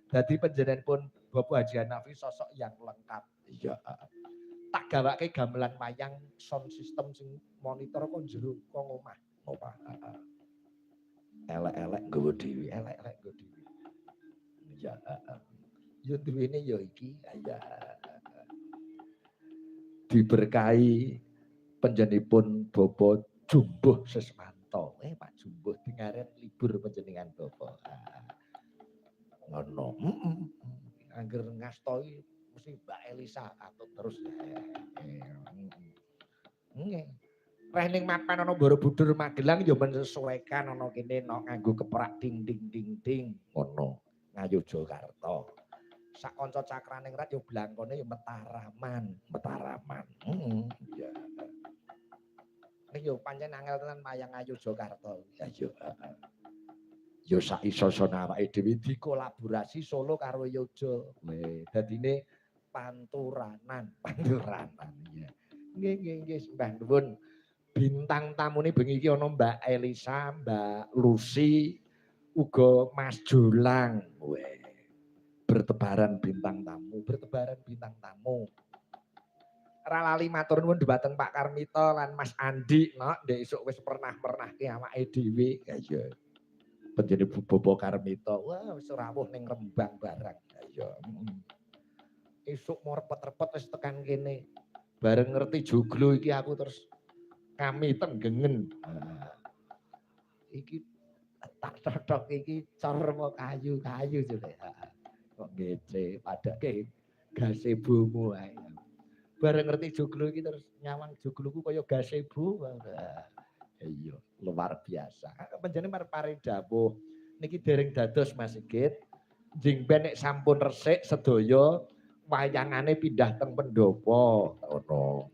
Dadi panjenenganipun Bapak Haji Hanafi sosok yang lengkap. Iya. Tak gawake gamelan wayang sound system sing monitor kok jero kok omah. Omah. Heeh. Elek-elek nggawa dhewe, elek-elek nggawa dhewe. Iya, heeh. Yo duwene ya iki, ya. Diberkahi panjenenganipun Bapak Jumbuh Sesmanto. Pak Jumbuh dingaren libur panjenengan Bapak. Ngono. Angger ngastoi mesti Mbak Elisa atut terus. Nggih. Reh ning mapan ana Borobudur Magelang ya menyesuaikan ana kene nganggo keprak ding ding ding ding ngono. Ngayogyakarta. Sak kanca cakraning rat ya blangkone ya Mataraman, Mataraman. Iya. Nek yo pancen angel tenan wayang Ngayogyakarta. Ya yo. Ya sak iso-isone awake dhewe dikolaborasi Solo karo Yojo. Dadine panturanan, panturanan ya. Nggih, sembah nuwun. Bintang tamune bengi iki ana Mbak Elisa, Mbak Lucy, uga Mas Jolang. Bertebaran bintang tamu, bertebaran bintang tamu. Ra lali matur nuwun dhumateng Pak Karmito lan Mas Andi, nek ndek esuk wis pernah-pernahke awake dhewe. Ya iya. Panjenengan Bobo Karmito, wah wis rawuh ning Rembang barang. Ya esuk mau repot-repot wis tekan kene. Bareng ngerti joglo iki aku terus kami tenggengen. Iki tak cocok iki cor mau kayu-kayu jule. Kok ngece padake gazebo ae. Bareng ngerti joglo iki terus nyawang jogloku kaya gazebo. Iya, luar biasa. Panjenengan pare dawuh niki dereng dados Mas Sigit. Jing ben nek sampun resik sedaya wayangane pindah teng pendopo ngono.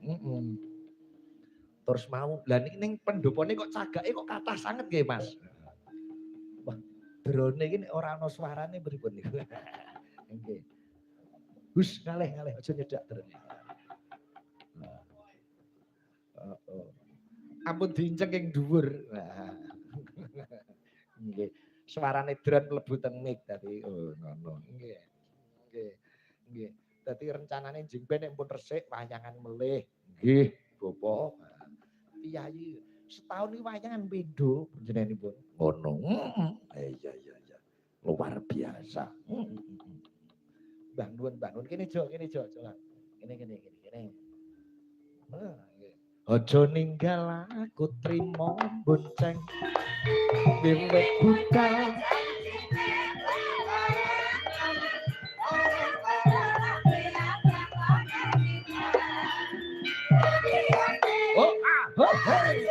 Terus mau lah niki ning pendopone kok cagake kok kathah sanget nggih Mas. Wah, drone iki nek ora ana suarane pripun niku. Nggih. Hus ngalih-ngalih aja nyedak drone. Heeh. Ampun diinceng ing dhuwur. Nggih. Suarane drone mlebu teng mic dadi ngono. Nggih. Nggih. Nggih. Dadi rencanane jeng ben nek pun resik wayangan melih. Nggih, Bapak. Piyayi setahun iki wayangan pindho panjenenganipun. Ngono. Iya. Luar biasa. Mbah nuwun, Mbah nuwun. Kene Jo. Kene. Aja ninggal aku trimo bonceng wiwit budal. Hey.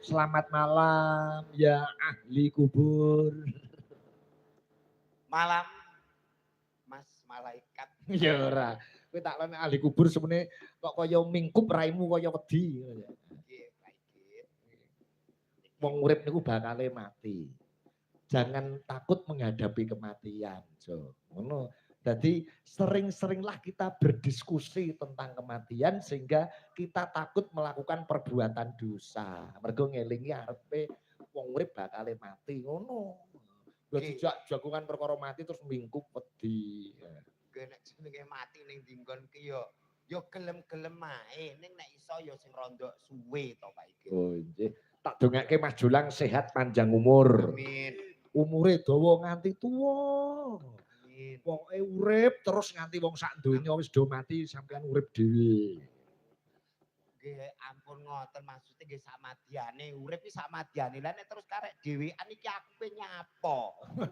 Selamat malam ya ahli kubur. Malam Mas Malaikat. Ya ora. Kowe tak lene ahli kubur semene kok kaya mingkup raimu kaya wedi. Nggih, baik. Wong urip niku bakale mati. Jangan takut menghadapi kematian, Jo. Ngono. Jadi sering-seringlah kita berdiskusi tentang kematian sehingga kita takut melakukan perbuatan dosa. Mergo ngelingi arepe wong urip bakale mati ngono. Dadi jagungan perkara mati terus mingkup wedi. Nek jenenge mati ning dinggon ki yo gelem-gelem ae. Ning nek iso yo sing rondok suwe to Pak iki. Oh nggih. Tak dongake Mas Jolang sehat panjang umur. Amin. Umure dawa nganti tuwa. Pokoke urip terus nganti wong sak donya wis do mati sampean urip dhewe. Nggih ampun ngoten maksude nggih samadiyane urip iki samadiyane. Lah nek terus karek dhewean iki aku pe nyapa.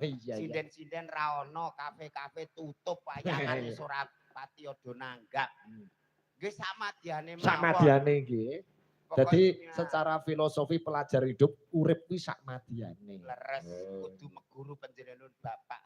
Iya. Sinden-sinden ra ono, kafe-kafe tutup, wayangan wis ora pati ada nanggap. Nggih samadiyane mawon. Samadiyane nggih. Jadi secara filosofi pelajar hidup urip kuwi samadiyane. Leres kudu meguru panjenengan Bapak